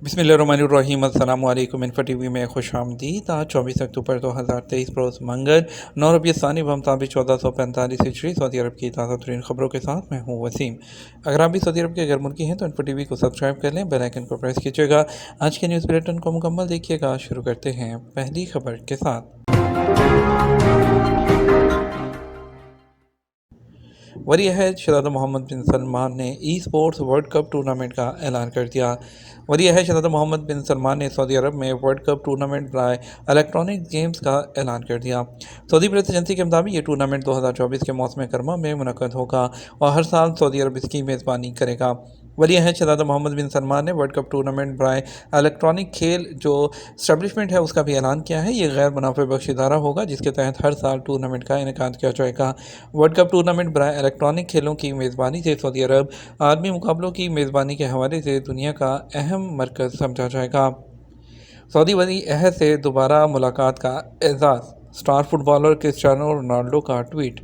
बिस्मिल्लाहिर्रहमानिर्रहीम। अस्सलामु अलैकुम। इन्फो टी वी में खुश आमदीद। आज 24 अक्टूबर 2023 रोज़ मंगल 9 रबीउ सानी मुताबिक 1445 हिजरी सऊदी अरब की ताज़ा तरीन खबरों के साथ मैं हूँ वसीम। अगर आप भी सऊदी अरब के गैर मुल्की हैं तो इन्फो टी वी को सब्सक्राइब कर लें, बेल आइकन को प्रेस कीजिएगा। आज के न्यूज़ बुलेटिन को मुकम्मल देखिएगा। शुरू करते हैं पहली खबर के साथ। वली अहद शहज़ादा मोहम्मद बिन सलमान ने e sports world cup tournament का ऐलान कर दिया। वली अहद शहज़ादा मोहम्मद बिन सलमान ने सऊदी अरब में वर्ल्ड कप टूर्नामेंट बराए इलेक्ट्रॉनिक गेम्स का ऐलान कर दिया। सऊदी प्रेस एजेंसी के मुताबिक ये टूर्नामेंट 2024 के मौसम गर्मा में मुनक़द होगा और हर साल सऊदी अरब इसकी मेज़बानी करेगा। वली अहद शहज़ादा मोहम्मद बिन सलमान ने वर्ल्ड कप टूर्नामेंट बराए इलेक्ट्रॉनिक खेल जो स्टैब्लिशमेंट है उसका भी ऐलान किया है। ये गैर मुनाफे बख्श इदारा होगा जिसके तहत हर साल टूर्नामेंट का इनेकाद किया जाएगा। वर्ल्ड कप टूर्नामेंट बराए इलेक्ट्रॉनिक खेलों की मेज़बानी से सऊदी अरब आलमी मुकाबलों की मेज़बानी के हवाले से दुनिया का अहम मरकज़ समझा जाएगा। सऊदी वली अहद से दोबारा मुलाकात का एजाज़। स्टार फुटबॉलर क्रिस्टियानो रोनाल्डो का tweet.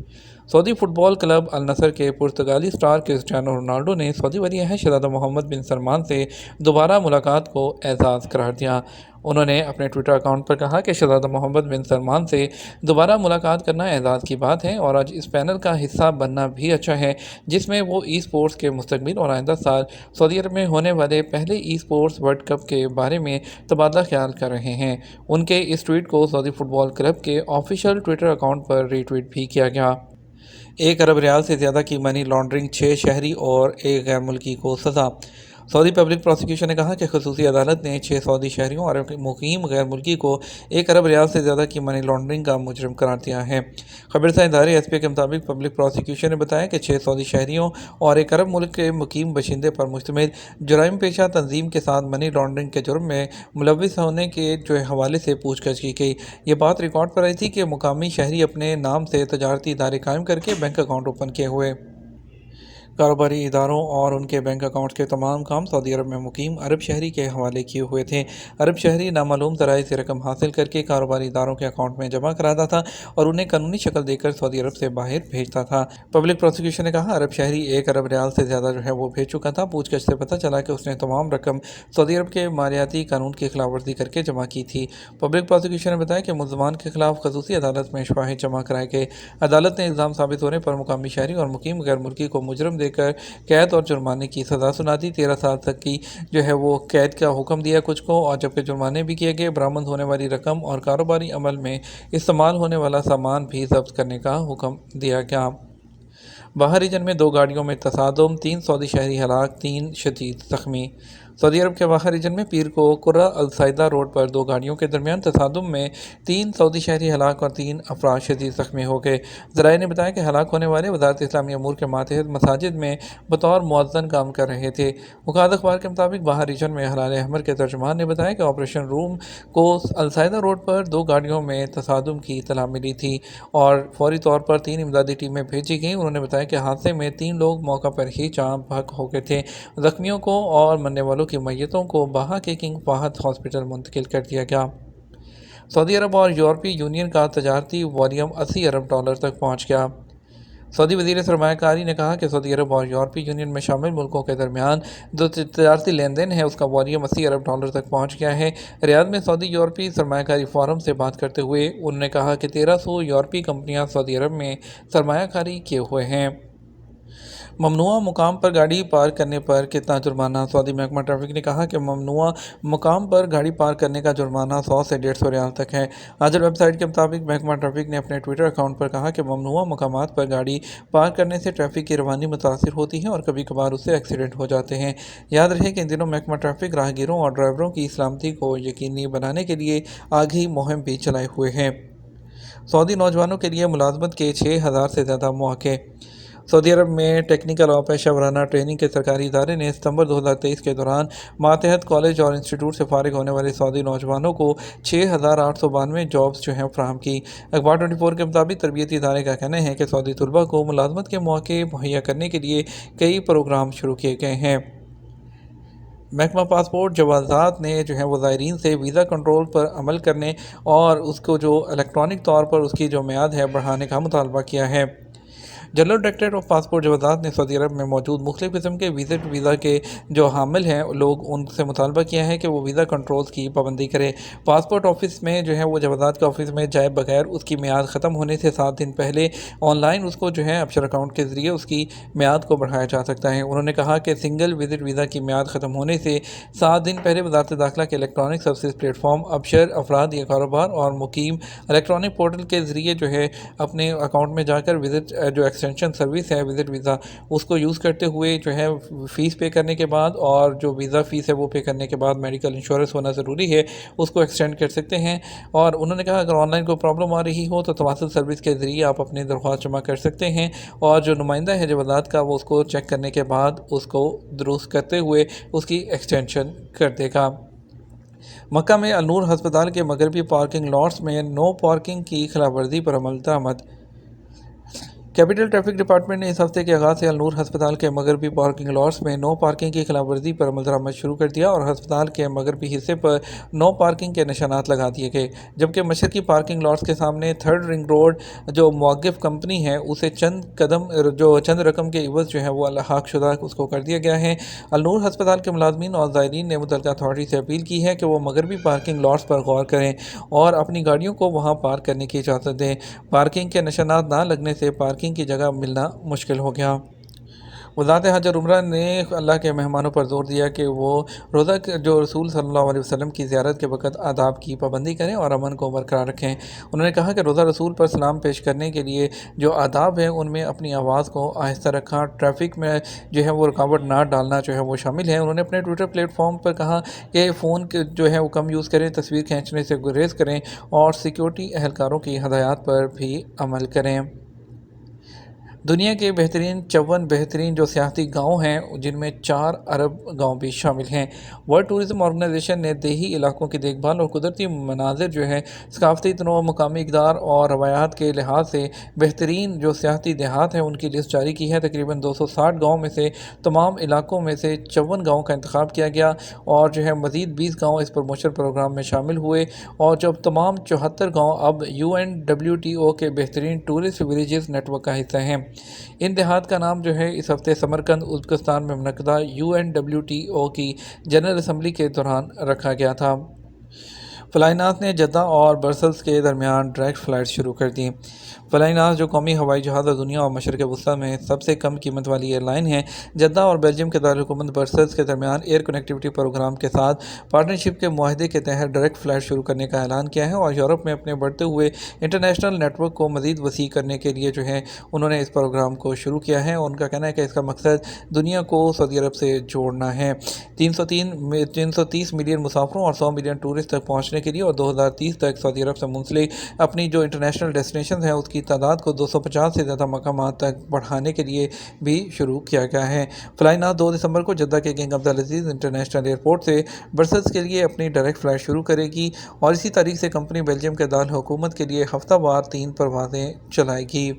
Saudi football club Al Nassr के पुर्तगाली स्टार क्रिस्टियानो रोनाल्डो ने सऊदी वली अहद शहज़ादा मोहम्मद बिन सलमान से दोबारा मुलाकात को एजाज़ करार दिया। उन्होंने अपने ट्विटर अकाउंट पर कहा कि शहज़ादा मोहम्मद बिन सलमान से दोबारा मुलाकात करना एजाज़ की बात है और आज इस पैनल का हिस्सा बनना भी अच्छा है जिसमें वो ई स्पोर्ट्स के मुस्तकबिल और आइंदा साल सऊदी अरब में होने वाले पहले ई स्पोर्ट्स वर्ल्ड कप के बारे में तबादला ख्याल कर रहे हैं। उनके इस ट्वीट को सऊदी फुटबॉल क्लब के ऑफिशियल ट्विटर अकाउंट पर रीट्वीट भी किया गया। 1 अरब रियाल से ज़्यादा की मनी लॉन्ड्रिंग, 6 शहरी और 1 गैर मुल्की को सज़ा। सऊदी पब्लिक प्रोसिक्यूशन ने कहा कि खसूसी अदालत ने 6 सऊदी शहरियों और मुकीम गैर मुल्की को 1 अरब रियाल से ज़्यादा की मनी लॉन्ड्रिंग का मुजरिम करार दिया है। खबरसां इदारे एसपी के मुताबिक पब्लिक प्रोसिक्यूशन ने बताया कि 6 सऊदी शहरियों और 1 अरब मुल्क के मुकीम बशिंदे पर मुश्तमिल जुराइम पेशा तंजीम के साथ मनी लॉन्ड्रिंग के जुर्म में मुलविस होने के हवाले से पूछताछ की गई। ये बात रिकॉर्ड पर आई थी कि मुकामी शहरी अपने नाम से तजारती इदारे कायम करके बैंक अकाउंट ओपन किए हुए। कारोबारी इदारों और उनके बैंक अकाउंट्स के तमाम काम सऊदी अरब में मुकीम अरब शहरी के हवाले किए हुए थे। अरब शहरी नामालूम ज़राए से रकम हासिल करके कारोबारी इदारों के अकाउंट में जमा कराता था और उन्हें कानूनी शक्ल देकर सऊदी अरब से बाहर भेजता था। पब्लिक प्रोसिक्यूशन ने कहा अरब शहरी 1 अरब रियाल से ज़्यादा वो भेज चुका था। पूछताछ से पता चला कि उसने तमाम रकम सऊदी अरब के मालियाती कानून की खिलाफ वर्जी करके जमा की थी। पब्लिक प्रोसिक्यूशन ने बताया कि मुल्ज़मान के खिलाफ खसूसी अदालत में शवाहिद जमा कराए गए। अदालत ने इल्ज़ाम साबित होने पर मुकामी शहरी और मुकीम गैर मुल्की को मुजरिम देकर कैद और जुर्माने की सज़ा सुना दी। 13 साल तक की वो कैद का हुक्म दिया कुछ को, और जबकि जुर्माने भी किए गए। बरामद होने वाली रकम और कारोबारी अमल में इस्तेमाल होने वाला सामान भी जब्त करने का हुक्म दिया गया। बाहर रीजन में 2 गाड़ियों में तसादुम, 3 सऊदी शहरी हलाक, 3 शदीद ज़ख्मी। सऊदी अरब के बाहर रीजन में पीर को कुर्रा अल साइदा रोड पर 2 गाड़ियों के दरमियान तसादुम में 3 सऊदी शहरी हलाक और 3 अफराद शदीद ज़ख्मी हो गए। ज़राए ने बताया कि हलाक होने वाले वज़ारत इस्लामी अमूर के मातहत मसाजिद में बतौर मुअज़्ज़न काम कर रहे थे। वकालत अखबार के मुताबिक बाहर रीजन में हलाल अहमर के तर्जुमान ने बताया कि ऑपरेशन रूम को अल साइदा रोड पर 2 गाड़ियों में तसादुम की इत्तला मिली थी और फौरी तौर पर 3 इमदादी टीमें भेजी गईं। उन्होंने बताया कि हादसे में 3 लोग मौका पर ही जाँ बहक हो गए थे। ज़ख्मियों को और मरने वालों की मैयतों को बाहा के किंग फहद हॉस्पिटल मुंतकिल कर दिया गया। सऊदी अरब और यूरोपीय यूनियन का तजारती वॉल्यूम 80 अरब डॉलर तक पहुँच गया। सऊदी वज़ीर सरमायाकारी ने कहा कि सऊदी अरब और यूरोपीय यूनियन में शामिल मुल्कों के दरमियान जो तजारती लेन देन है उसका वॉल्यूम 80 अरब डॉलर तक पहुँच गया है। रियाद में सऊदी यूरोपीय सरमायाकारी फोरम से बात करते हुए उन्होंने कहा कि 1300 यूरोपीय कंपनियाँ सऊदी अरब में सरमायाकारी किए हुए हैं। ममनुआ मुकाम पर गाड़ी पार्क करने पर कितना जुर्माना। सऊदी महकमा ट्रैफिक ने कहा कि ममनुआ मुकाम पर गाड़ी पार्क करने का जुर्माना 100 से 150 रियाल तक है। आजल वेबसाइट के मुताबिक महकमा ट्रैफिक ने अपने ट्विटर अकाउंट पर कहा कि ममनुआ मुकामात पर गाड़ी पार्क करने से ट्रैफिक की रवानी मुतासर होती है और कभी कभार उससे एक्सीडेंट हो जाते हैं। याद रहे कि इन दिनों महकमा ट्रैफिक राहगीरों और ड्राइवरों की सलामती को यकीनी बनाने के लिए आगाही मुहिम भी चलाए हुए हैं। सऊदी नौजवानों के लिए मुलाजमत के 6000 से ज़्यादा मौके। सऊदी अरब में टेक्निकल और पेशा वराना ट्रेनिंग के सरकारी इदारे ने सितंबर 2023 के दौरान मातहत कॉलेज और इंस्टीट्यूट से फारिग होने वाले सऊदी नौजवानों को 6892 जॉब्स फराहम की। अखबार 24 के मुताबिक तरबियती इदारे का कहना है कि सऊदी तलबा को मुलाजमत के मौके मुहैया करने के लिए कई प्रोग्राम शुरू किए गए हैं। महकमा पासपोर्ट जवाज़ात ने वो ज़ायरीन से वीज़ा कंट्रोल पर अमल करने और उसको इलेक्ट्रॉनिक तौर पर उसकी म्याद है बढ़ाने का मुतालबा किया है। जनरल डायरेक्टरेट ऑफ पासपोर्ट जवादात ने सऊदी अरब में मौजूद मुख्तलिफ किस्म के विजिट वीज़ा के जो हामिल हैं लोग उनसे मुतालबा किया है कि वो वीज़ा कंट्रोल्स की पाबंदी करें। पासपोर्ट ऑफिस में जो है वो जवादात के ऑफिस में जाए बगैर उसकी मियाद ख़त्म होने से 7 दिन पहले ऑनलाइन उसको जो है अबशर अकाउंट के ज़रिए उसकी मियाद को बढ़ाया जा सकता है। उन्होंने कहा कि सिंगल विजिट वीज़ा की मियाद ख़त्म होने से 7 दिन पहले वज़ारत दाखिला के इलेक्ट्रॉनिक सर्विस प्लेटफॉर्म अबशर अफराद या कारोबार और मुकीम इलेक्ट्रॉनिक पोर्टल के ज़रिए जो है अपने अकाउंट में जाकर विजिट जो एक्सटेंशन सर्विस है विजिट वीज़ा उसको यूज़ करते हुए जो है फ़ीस पे करने के बाद और जो वीज़ा फ़ीस है वो पे करने के बाद मेडिकल इंश्योरेंस होना ज़रूरी है उसको एक्सटेंड कर सकते हैं। और उन्होंने कहा अगर ऑनलाइन कोई प्रॉब्लम आ रही हो तो तवासल सर्विस के ज़रिए आप अपनी दरख्वास्त जमा कर सकते हैं और जो नुमाइंदा है जवादात का वो उसको चेक करने के बाद उसको दुरुस्त करते हुए उसकी एक्सटेंशन कर देगा। मक्का में अलनूर हस्पताल के मगरबी पार्किंग लॉट्स में नो पार्किंग की खिलाफ वर्जी पर अमल दरामद। कैपिटल ट्रैफिक डिपार्टमेंट ने इस हफ्ते के आगाज़ से अलनूर हस्पताल के मगरबी पार्किंग लॉट्स में नो पार्किंग की खिलाफ वर्जी पर अमल दरामद शुरू कर दिया और हस्पताल के मगरबी हिस्से पर नो पार्किंग के निशानात लगा दिए गए, जबकि मशरकी पार्किंग लॉट्स के सामने 3rd रिंग रोड जो मौक़िफ़ कंपनी है उसे चंद रकम के इवज़ जो है वो अलहाक शुदा उसको कर दिया गया है। अलनूर हस्पताल के मुलाजमीन और ज़ायरीन ने मुतल्लिक़ा अथॉरिटी से अपील की है कि वो मगरबी पार्किंग लॉट्स पर गौर करें और अपनी गाड़ियों को वहाँ पार्क करने की इजाज़त दें। पार्किंग के निशानात ना लगने से पार्किंग की जगह मिलना मुश्किल हो गया। वज़ारत हज और उम्रा ने अल्लाह के मेहमानों पर जोर दिया कि वो रोज़ा जो रसूल सल्लल्लाहु अलैहि वसल्लम की ज़ियारत के वक़्त आदाब की पाबंदी करें और अमन को बरकरार रखें। उन्होंने कहा कि रोज़ा रसूल पर सलाम पेश करने के लिए जो आदाब हैं उनमें अपनी आवाज़ को आहिस्ता रखना, ट्रैफिक में जो है वो रुकावट ना डालना जो है वो शामिल है। उन्होंने अपने ट्विटर प्लेटफॉर्म पर कहा कि फ़ोन जो है वो कम यूज़ करें, तस्वीर खींचने से गुरेज करें और सिक्योरिटी एहलकारों की हदायत पर भी अमल करें। दुनिया के 54 बेहतरीन जो सियाहती गांव हैं जिनमें 4 अरब गांव भी शामिल हैं। वर्ल्ड टूरिज़्म ऑर्गेनाइजेशन ने देही इलाकों की देखभाल और कुदरती मनाजिर जो है सकाफती तनों, मकामी इक़दार और रवायात के लिहाज से बेहतरीन जो सियाहती देहात हैं उनकी लिस्ट जारी की है। तकरीबन 260 गाँव में से तमाम इलाकों में से 54 गाँव का इंतखाब किया गया और जो है मज़ीद 20 गाँव इस प्रमोशन प्रोग्राम में शामिल हुए और जब तमाम 74 गाँव अब UNWTO के बेहतरीन टूरिस्ट विलेजेस नेटवर्क का हिस्सा हैं। इन देहात का नाम जो है इस हफ्ते समरकंद उज़्बेकिस्तान में मुनक़दा UNWTO की जनरल असम्बली के दौरान रखा गया था। फ्लाइनास ने जद्दा और ब्रसल्स के दरमियान डायरेक्ट फ़्लाइट शुरू कर दी। फ्लाइनास जो कौमी हवाई जहाज़ दुनिया और मशरक़ वस्ती में सबसे कम कीमत वाली एयरलाइन है, जद्दा और बेल्जियम के दारुल-हुकूमत ब्रसल्स के दरमियान एयर कनेक्टिविटी प्रोग्राम के साथ पार्टनरशिप के मुआहदे के तहत डायरेक्ट फ़्लाइट शुरू करने का ऐलान किया है और यूरोप में अपने बढ़ते हुए इंटरनेशनल नेटवर्क को मज़ीद वसी करने के लिए जो है उन्होंने इस प्रोग्राम को शुरू किया है। उनका कहना है कि इसका मकसद दुनिया को सऊदी अरब से जोड़ना है। 330 मिलियन मुसाफिरों और 100 मिलियन टूरिस्ट तक पहुँचने के लिए और 2030 तक सऊदी अरब से मुंसलिक अपनी जो इंटरनेशनल डेस्टिनेशन है उसकी तादाद को 250 से ज़्यादा मकामात तक बढ़ाने के लिए भी शुरू किया गया है। फ्लाइनास 2 दिसंबर को जद्दा के किंग अब्दुल अजीज़ इंटरनेशनल एयरपोर्ट से ब्रसल्स के लिए अपनी डायरेक्ट फ़्लाइट शुरू करेगी और इसी तारीख से कंपनी बेल्जियम के दारुल हुकूमत के लिए हफ्तावार 3 परवाज़ें चलाएगी।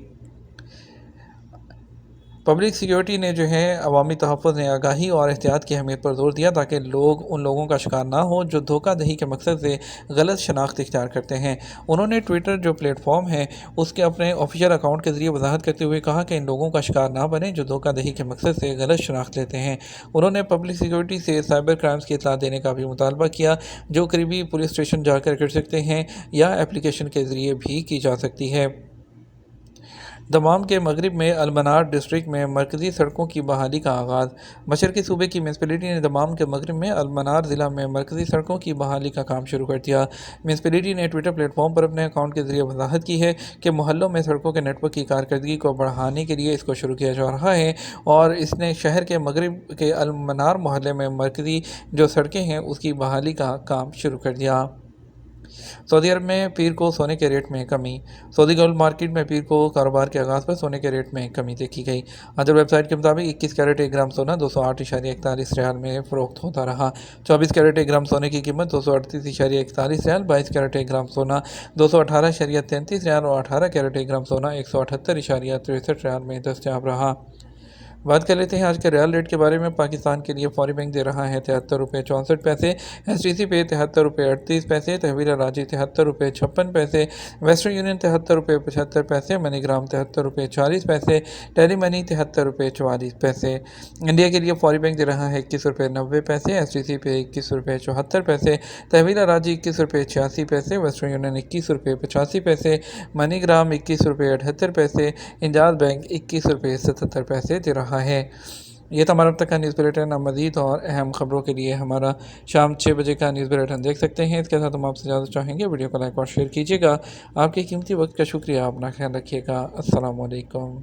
पब्लिक सिक्योरिटी ने जो है अवामी तहफ़्फ़ुज़ ने आगाही और एहतियात की अहमियत पर जोर दिया ताकि लोग उन लोगों का शिकार ना हो जो धोखा दही के मकसद से गलत शनाख्त इख्तियार करते हैं। उन्होंने ट्विटर जो प्लेटफॉर्म है उसके अपने ऑफिशियल अकाउंट के ज़रिए वजाहत करते हुए कहा कि इन लोगों का शिकार ना बने जो धोखा दही के मकसद से गलत शनाख्त लेते हैं। उन्होंने पब्लिक सिक्योरिटी से साइबर क्राइम्स की इत्तला देने का भी मुतालबा किया जो करीबी पुलिस स्टेशन जाकर कर सकते हैं या एप्लीकेशन के ज़रिए भी की जा सकती है। दमाम के मगरिब में अलमनार डिस्ट्रिक्ट में मरकज़ी सड़कों की बहाली का आगाज़। मशरक़ी सूबे की म्यूनसिपैलिटी ने दमाम के मगरिब में अलमनार ज़िला में मरकज़ी सड़कों की बहाली का काम शुरू कर दिया। म्यूनसिपैलिटी ने ट्विटर प्लेटफॉर्म पर अपने अकाउंट के ज़रिए वजाहत की है कि मोहल्लों में सड़कों के नेटवर्क की कारकर्दगी को बढ़ाने के लिए इसको शुरू किया जा रहा है और इसने शहर के मगरिब के अलमनार मोहल्ले में मरकज़ी जो सड़कें हैं उसकी बहाली का काम शुरू कर दिया। सऊदी अरब में पीर को सोने के रेट में कमी। सऊदी गोल्ड मार्केट में पीर को कारोबार के आगाज़ पर सोने के रेट में कमी देखी गई। अदर वेबसाइट के मुताबिक 21 कैरेट 1 ग्राम सोना 208.41 रियाल में फ़रोख्त होता रहा। 24 कैरेट 1 ग्राम सोने की कीमत 238.41 रियाल, 22 कैरेट 1 ग्राम सोना 218.33 रियाल और 18 कैरेट 1 ग्राम सोना 178.63 रियाल में दस्तयाब रहा। बात कर लेते हैं आज के रियल रेट के बारे में। पाकिस्तान के लिए फौरी बैंक दे रहा है 73 रुपये 64 पैसे, STC पे 73 रुपये 38 पैसे, तहवील राजी 73 रुपये 56 पैसे, वेस्टर्न यूनियन 73 रुपये 75 पैसे, मनीग्राम 73 रुपये 40 पैसे, टेली मनी 73 रुपये 44 पैसे। इंडिया के लिए फौरी बैंक दे रहा है 21 रुपये 90 पैसे, STC पे 21 रुपये 74 पैसे, तहवील राजी 21 रुपये 86 पैसे, वेस्टर्न यूनियन 21 रुपये 85 पैसे, मनीग्राम 21 रुपये 78 पैसे, इंजाज बैंक 21 रुपये 77 पैसे दे रहा है। ये था हमारा अब तक का न्यूज़ बुलेटिन। अब मज़ीद और अहम खबरों के लिए हमारा शाम 6 बजे का न्यूज़ बुलेटिन देख सकते हैं। इसके साथ हम आपसे ज़्यादा चाहेंगे वीडियो को लाइक और शेयर कीजिएगा। आपके कीमती वक्त का शुक्रिया। अपना ख्याल रखिएगा। अस्सलाम वालेकुम।